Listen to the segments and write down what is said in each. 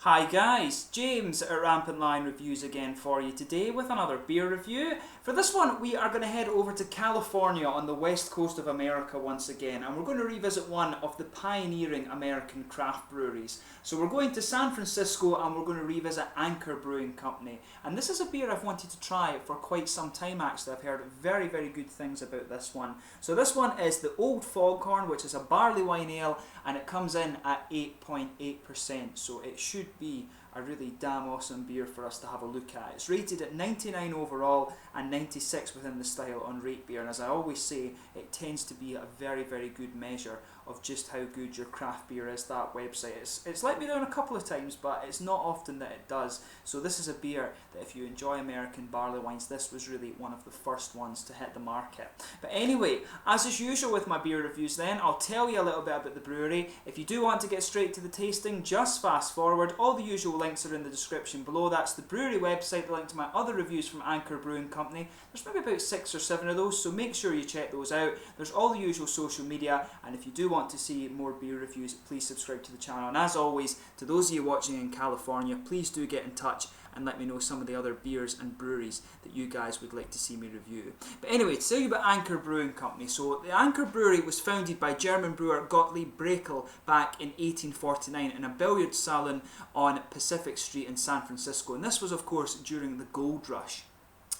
Hi guys, James at RampantLionReviews again for you today with another beer review. For this one we are going to head over to California on the west coast of America once again, and we're going to revisit one of the pioneering American craft breweries. So we're going to San Francisco and we're going to revisit Anchor Brewing Company, and this is a beer I've wanted to try for quite some time actually. I've heard very good things about this one. So this one is the Old Foghorn, which is a barley wine ale, and it comes in at 8.8%, so it should be a really damn awesome beer for us to have a look at. It's rated at 99 overall and 96 within the style on Rate Beer, and as I always say, it tends to be a very good measure of just how good your craft beer is, that website. It's let me down a couple of times, but it's not often that it does. So this is a beer that if you enjoy American barley wines, this was really one of the first ones to hit the market. But anyway, as is usual with my beer reviews then, I'll tell you a little bit about the brewery. If you do want to get straight to the tasting, just fast forward. All the usual links are in the description below. That's the brewery website, the link to my other reviews from Anchor Brewing Company. There's maybe about 6 or 7 of those, so make sure you check those out. There's all the usual social media, and if you do want to see more beer reviews, please subscribe to the channel. And as always, to those of you watching in California, please do get in touch and let me know some of the other beers and breweries that you guys would like to see me review. But anyway, to tell you about Anchor Brewing Company. So the Anchor Brewery was founded by German brewer Gottlieb Brekel back in 1849 in a billiard salon on Pacific Street in San Francisco. And this was of course during the gold rush.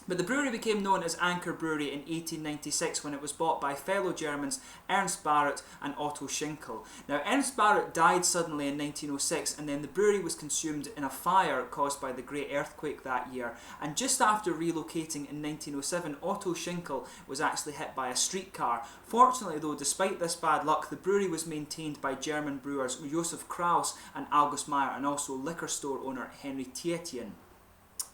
But the brewery became known as Anchor Brewery in 1896 when it was bought by fellow Germans Ernst Barrett and Otto Schinkel. Now Ernst Barrett died suddenly in 1906, and then the brewery was consumed in a fire caused by the Great Earthquake that year. And just after relocating in 1907, Otto Schinkel was actually hit by a streetcar. Fortunately though, despite this bad luck, the brewery was maintained by German brewers Josef Kraus and August Meyer, and also liquor store owner Henry Tietjen.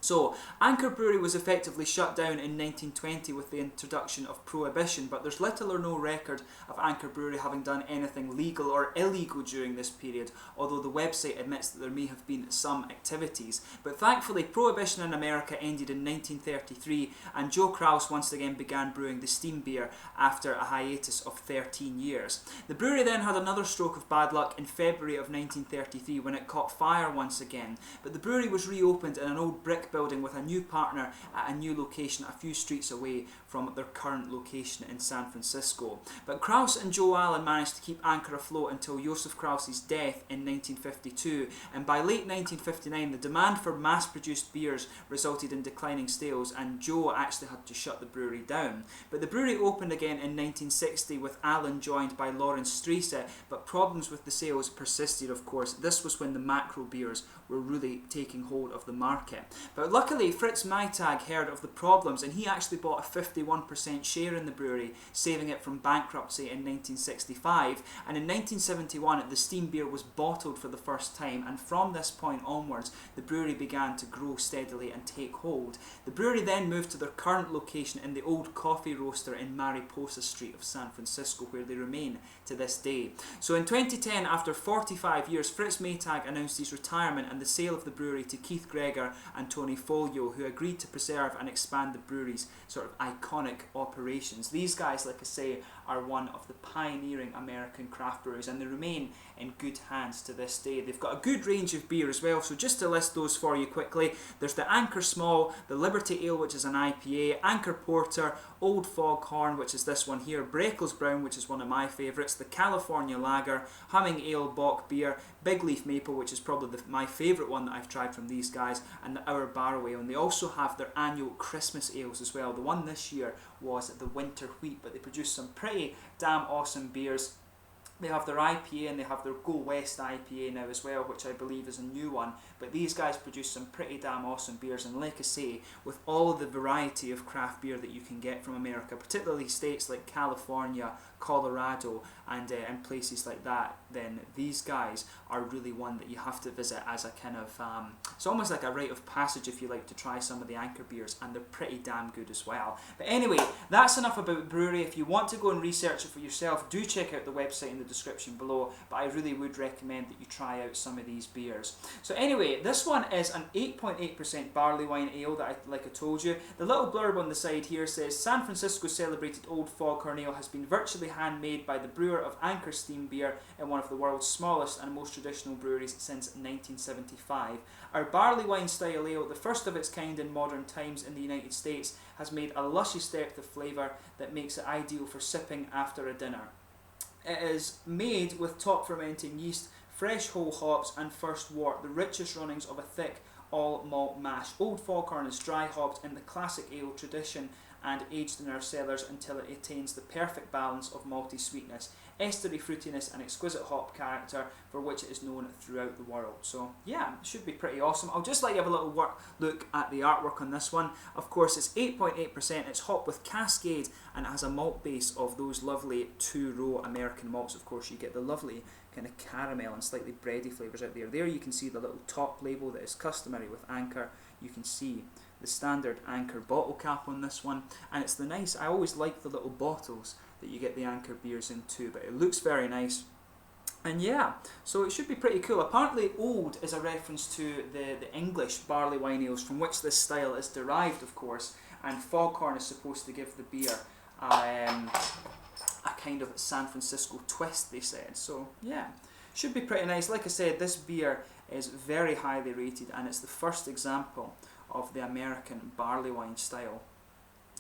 So, Anchor Brewery was effectively shut down in 1920 with the introduction of Prohibition, but there's little or no record of Anchor Brewery having done anything legal or illegal during this period, although the website admits that there may have been some activities. But thankfully, Prohibition in America ended in 1933, and Joe Kraus once again began brewing the steam beer after a hiatus of 13 years. The brewery then had another stroke of bad luck in February of 1933 when it caught fire once again, but the brewery was reopened in an old brick building with a new partner at a new location a few streets away from their current location in San Francisco. But Kraus and Joe Allen managed to keep Anchor afloat until Josef Kraus's death in 1952, and by late 1959 the demand for mass-produced beers resulted in declining sales, and Joe actually had to shut the brewery down. But the brewery opened again in 1960 with Allen joined by Lawrence Strese, but problems with the sales persisted of course. This was when the macro beers were really taking hold of the market. But luckily Fritz Maytag heard of the problems, and he actually bought a 51% share in the brewery, saving it from bankruptcy in 1965. And in 1971 the steam beer was bottled for the first time, and from this point onwards the brewery began to grow steadily and take hold. The brewery then moved to their current location in the old coffee roaster in Mariposa Street of San Francisco, where they remain to this day. So in 2010, after 45 years, Fritz Maytag announced his retirement and the sale of the brewery to Keith Gregor and Tony Folio, who agreed to preserve and expand the brewery's sort of iconic operations. These guys, like I say, are one of the pioneering American craft breweries, and they remain in good hands to this day. They've got a good range of beer as well, so just to list those for you quickly, there's the Anchor Small, the Liberty Ale, which is an IPA, Anchor Porter, Old Foghorn, which is this one here, Brekel's Brown, which is one of my favourites, the California Lager, Humming Ale Bock Beer, Big Leaf Maple, which is probably my favourite one that I've tried from these guys, and the Our Barrow Ale. And they also have their annual Christmas ales as well. The one this year was the Winter Wheat, but they produce some pretty damn awesome beers. They have their IPA and they have their Go West IPA now as well, which I believe is a new one. But these guys produce some pretty damn awesome beers, and like I say, with all the variety of craft beer that you can get from America, particularly states like California, Colorado, and places like that, then these guys are really one that you have to visit as a kind of, it's almost like a rite of passage if you like to try some of the Anchor beers, and they're pretty damn good as well. But anyway, that's enough about brewery. If you want to go and research it for yourself, do check out the website in the description below, but I really would recommend that you try out some of these beers. So anyway, this one is an 8.8% barley wine ale that like I told you. The little blurb on the side here says, San Francisco celebrated Old Foghorn Ale has been virtually handmade by the brewer of Anchor Steam Beer in one one of the world's smallest and most traditional breweries since 1975. Our barley wine style ale, the first of its kind in modern times in the United States, has made a luscious depth of flavour that makes it ideal for sipping after a dinner. It is made with top fermenting yeast, fresh whole hops and first wort, the richest runnings of a thick all malt mash. Old Foghorn is dry hopped in the classic ale tradition and aged in our cellars until it attains the perfect balance of malty sweetness, estery fruitiness and exquisite hop character for which it is known throughout the world. So yeah, it should be pretty awesome. I'll just let you have a little look at the artwork on this one. Of course, it's 8.8%, it's hopped with Cascade and it has a malt base of those lovely two-row American malts. Of course, you get the lovely kind of caramel and slightly bready flavours out there. There you can see the little top label that is customary with Anchor. You can see the standard Anchor bottle cap on this one, and it's the nice, I always like the little bottles that you get the Anchor beers in too, but it looks very nice. And yeah, so it should be pretty cool. Apparently old is a reference to the English barley wine ales from which this style is derived, of course, and Foghorn is supposed to give the beer a kind of San Francisco twist, they said. So yeah, should be pretty nice. Like I said, this beer is very highly rated and it's the first example of the American barley wine style.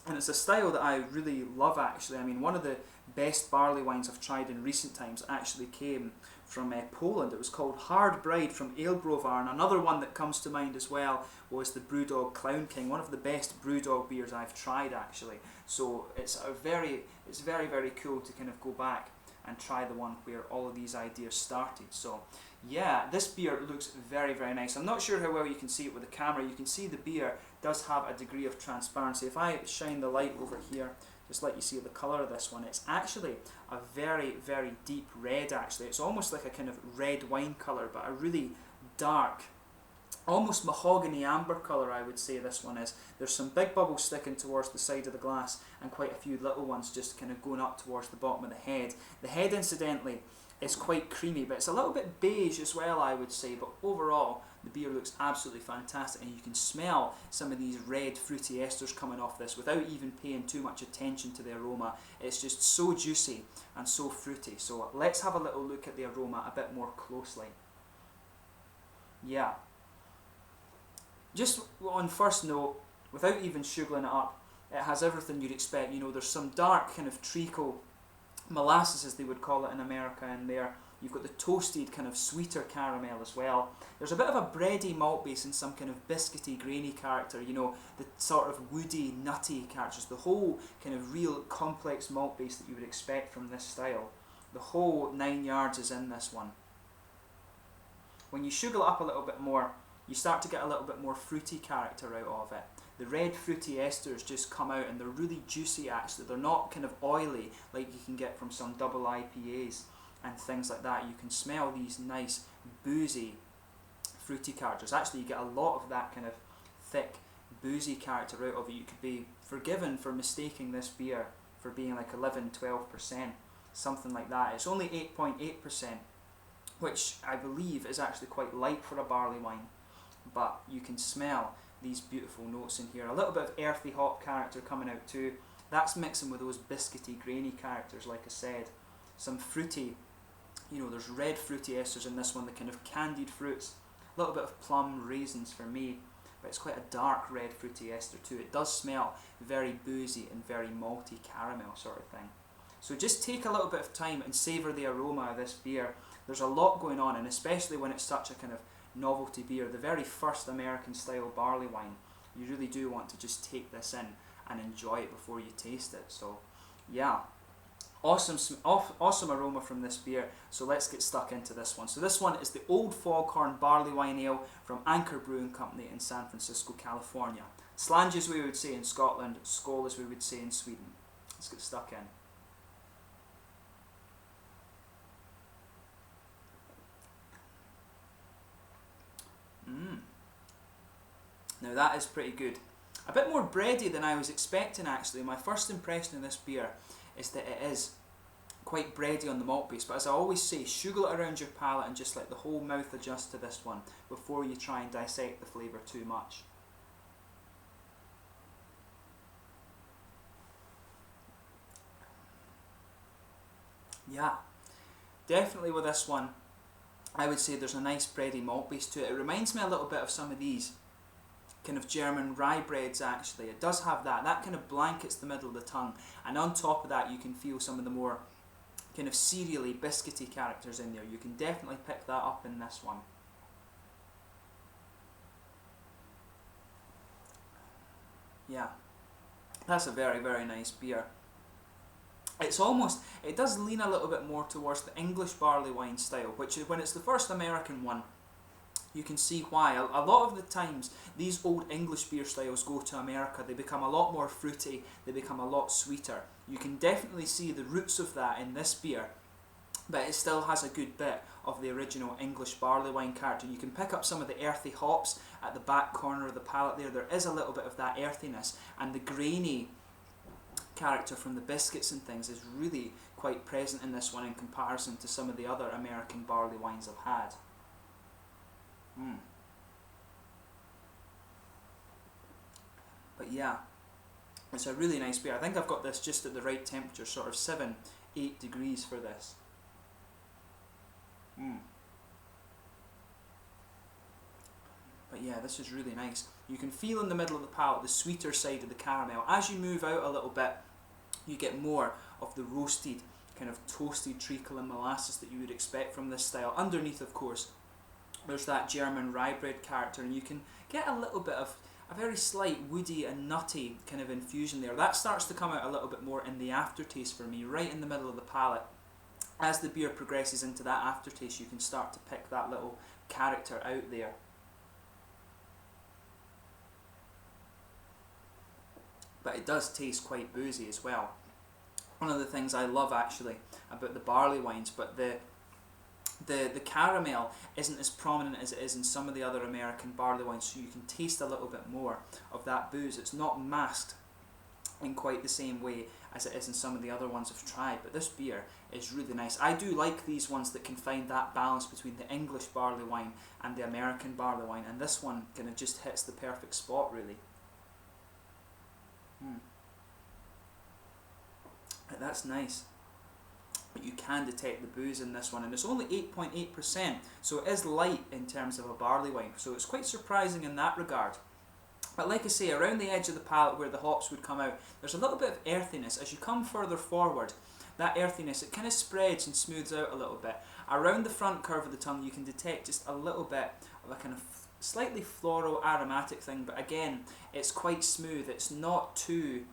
And it's a style that I really love actually. I mean, one of the best barley wines I've tried in recent times actually came from Poland. It was called Hard Bride from Alebrowar, and another one that comes to mind as well was the Brewdog Clown King, one of the best Brewdog beers I've tried actually. So it's very, very cool to kind of go back and try the one where all of these ideas started. So yeah, this beer looks very, very nice. I'm not sure how well you can see it with the camera. You can see the beer does have a degree of transparency. If I shine the light over here, just let you see the colour of this one, it's actually a very, very deep red actually. It's almost like a kind of red wine colour, but a really dark, almost mahogany amber colour I would say this one is. There's some big bubbles sticking towards the side of the glass and quite a few little ones just kind of going up towards the bottom of the head. The head incidentally is quite creamy, but it's a little bit beige as well I would say, but overall the beer looks absolutely fantastic, and you can smell some of these red fruity esters coming off this without even paying too much attention to the aroma. It's just so juicy and so fruity. So let's have a little look at the aroma a bit more closely. Yeah, just on first note, without even sugaring it up, it has everything you'd expect. You know, there's some dark kind of treacle molasses as they would call it in America in there. You've got the toasted kind of sweeter caramel as well. There's a bit of a bready malt base and some kind of biscuity grainy character, you know, the sort of woody nutty characters, the whole kind of real complex malt base that you would expect from this style. The whole 9 yards is in this one. When you sugar it up a little bit more, you start to get a little bit more fruity character out of it. The red fruity esters just come out and they're really juicy actually. They're not kind of oily like you can get from some double IPAs and things like that. You can smell these nice boozy fruity characters. Actually you get a lot of that kind of thick boozy character out of it. You could be forgiven for mistaking this beer for being like 11-12%, something like that. It's only 8.8%, which I believe is actually quite light for a barley wine, but you can smell these beautiful notes in here. A little bit of earthy hop character coming out too. That's mixing with those biscuity grainy characters like I said. Some fruity, you know, there's red fruity esters in this one, the kind of candied fruits. A little bit of plum raisins for me, but it's quite a dark red fruity ester too. It does smell very boozy and very malty caramel sort of thing. So just take a little bit of time and savour the aroma of this beer. There's a lot going on, and especially when it's such a kind of novelty beer, the very first American style barley wine, you really do want to just take this in and enjoy it before you taste it. So yeah, awesome aroma from this beer. So let's get stuck into this one. So this one is the Old Foghorn Barley Wine Ale from Anchor Brewing Company in San Francisco, California. Slange as we would say in Scotland, Skål as we would say in Sweden. Let's get stuck in. Now that is pretty good. A bit more bready than I was expecting actually. My first impression of this beer is that it is quite bready on the malt base, but as I always say, sugar it around your palate and just let the whole mouth adjust to this one before you try and dissect the flavour too much. Yeah, definitely with this one, I would say there's a nice bready malt base to it. It reminds me a little bit of some of these kind of German rye breads actually. It does have that kind of blankets the middle of the tongue, and on top of that you can feel some of the more kind of cereally, biscuity characters in there. You can definitely pick that up in this one. Yeah, that's a very, very nice beer. It's almost, it does lean a little bit more towards the English barley wine style, which is, when it's the first American one, you can see why. A lot of the times, these old English beer styles go to America, they become a lot more fruity, they become a lot sweeter. You can definitely see the roots of that in this beer, but it still has a good bit of the original English barley wine character. You can pick up some of the earthy hops at the back corner of the palate there. There is a little bit of that earthiness, and the grainy character from the biscuits and things is really quite present in this one in comparison to some of the other American barley wines I've had. But yeah, it's a really nice beer. I think I've got this just at the right temperature, sort of 7-8 degrees for this. But yeah, this is really nice. You can feel in the middle of the palate the sweeter side of the caramel. As you move out a little bit, you get more of the roasted, kind of toasted treacle and molasses that you would expect from this style. Underneath, of course, there's that German rye bread character, and you can get a little bit of a very slight woody and nutty kind of infusion there. That starts to come out a little bit more in the aftertaste for me, right in the middle of the palate. As the beer progresses into that aftertaste, you can start to pick that little character out there. But it does taste quite boozy as well. One of the things I love actually about the barley wines, but the caramel isn't as prominent as it is in some of the other American barley wines, so you can taste a little bit more of that booze. It's not masked in quite the same way as it is in some of the other ones I've tried, but this beer is really nice. I do like these ones that can find that balance between the English barley wine and the American barley wine, and this one kind of just hits the perfect spot really. That's nice. But you can detect the booze in this one, and it's only 8.8%, so it is light in terms of a barley wine, so it's quite surprising in that regard. But like I say, around the edge of the palate where the hops would come out, there's a little bit of earthiness. As you come further forward, that earthiness, it kind of spreads and smooths out a little bit. Around the front curve of the tongue, you can detect just a little bit of a kind of slightly floral aromatic thing, but again, it's quite smooth. It's not too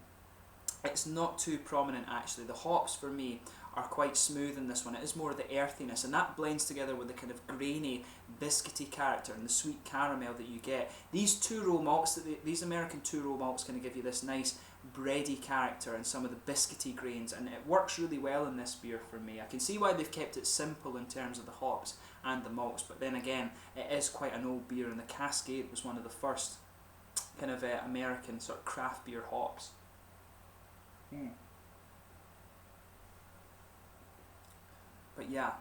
prominent actually. The hops for me are quite smooth in this one. It is more of the earthiness, and that blends together with the kind of grainy, biscuity character and the sweet caramel that you get. These two-row malts, these American two-row malts, kind of give you this nice bready character and some of the biscuity grains, and it works really well in this beer for me. I can see why they've kept it simple in terms of the hops and the malts, but then again, it is quite an old beer, and the Cascade was one of the first kind of American sort of craft beer hops. But yeah,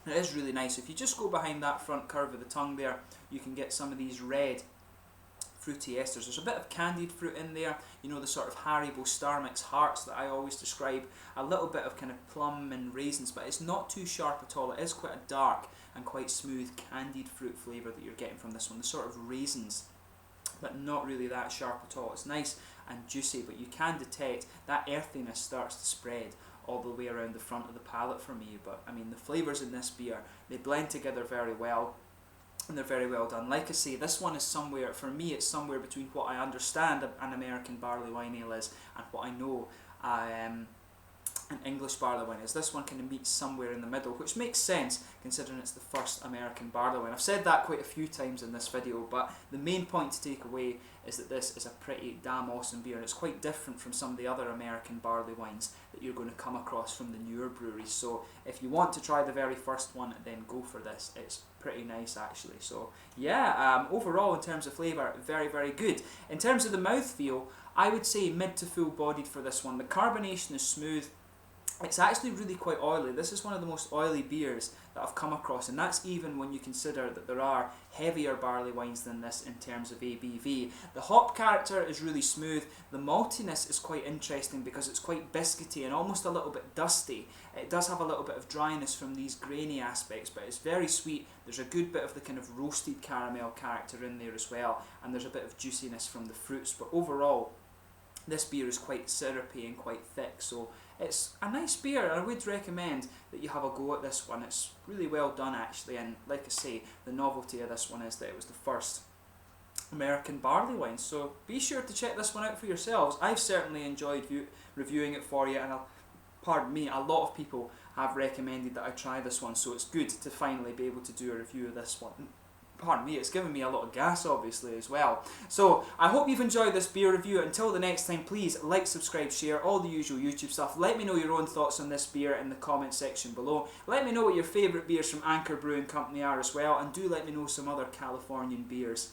it is really nice. If you just go behind that front curve of the tongue there, you can get some of these red fruity esters. There's a bit of candied fruit in there, you know, the sort of Haribo Star Mix hearts that I always describe, a little bit of kind of plum and raisins, but it's not too sharp at all. It is quite a dark and quite smooth candied fruit flavour that you're getting from this one, the sort of raisins, but not really that sharp at all. It's nice and juicy, but you can detect that earthiness starts to spread all the way around the front of the palate for me. But I mean, the flavours in this beer, they blend together very well, and they're very well done. Like I say, this one is somewhere, for me, it's somewhere between what I understand an American barley wine ale is and what I know an English barley wine is. This one kind of meets somewhere in the middle, which makes sense considering it's the first American barley wine. I've said that quite a few times in this video, but the main point to take away is that this is a pretty damn awesome beer, and it's quite different from some of the other American barley wines that you're going to come across from the newer breweries. So if you want to try the very first one, then go for this. It's pretty nice actually. So yeah, overall in terms of flavour, very, very good. In terms of the mouthfeel, I would say mid to full bodied for this one. The carbonation is smooth. It's actually really quite oily. This is one of the most oily beers that I've come across, and that's even when you consider that there are heavier barley wines than this in terms of ABV. The hop character is really smooth. The maltiness is quite interesting because it's quite biscuity and almost a little bit dusty. It does have a little bit of dryness from these grainy aspects, but it's very sweet. There's a good bit of the kind of roasted caramel character in there as well, and there's a bit of juiciness from the fruits, but overall this beer is quite syrupy and quite thick, so it's a nice beer. I would recommend that you have a go at this one. It's really well done actually, and like I say, the novelty of this one is that it was the first American barley wine, so be sure to check this one out for yourselves. I've certainly enjoyed reviewing it for you, and pardon me, a lot of people have recommended that I try this one, so it's good to finally be able to do a review of this one. Pardon me, it's given me a lot of gas obviously as well. So I hope you've enjoyed this beer review. Until the next time, please like, subscribe, share, all the usual YouTube stuff. Let me know your own thoughts on this beer in the comment section below. Let me know what your favourite beers from Anchor Brewing Company are as well, and do let me know some other Californian beers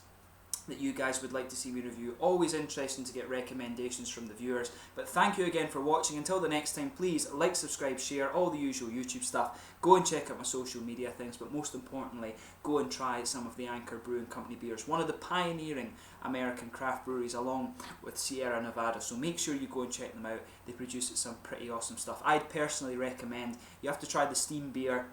that you guys would like to see me review. Always interesting to get recommendations from the viewers. But thank you again for watching. Until the next time, please like, subscribe, share, all the usual YouTube stuff. Go and check out my social media things, but most importantly, go and try some of the Anchor Brewing Company beers. One of the pioneering American craft breweries along with Sierra Nevada, so make sure you go and check them out. They produce some pretty awesome stuff. I'd personally recommend, you have to try the steam beer.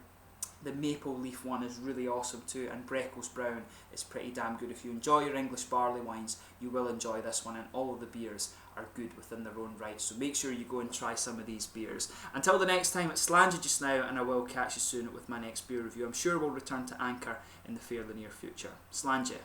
The maple leaf one is really awesome too, and Breckles Brown is pretty damn good. If you enjoy your English barley wines, you will enjoy this one, and all of the beers are good within their own right, so make sure you go and try some of these beers. Until the next time, it's Slangy just now, and I will catch you soon with my next beer review. I'm sure we'll return to Anchor in the fairly near future. Slangy.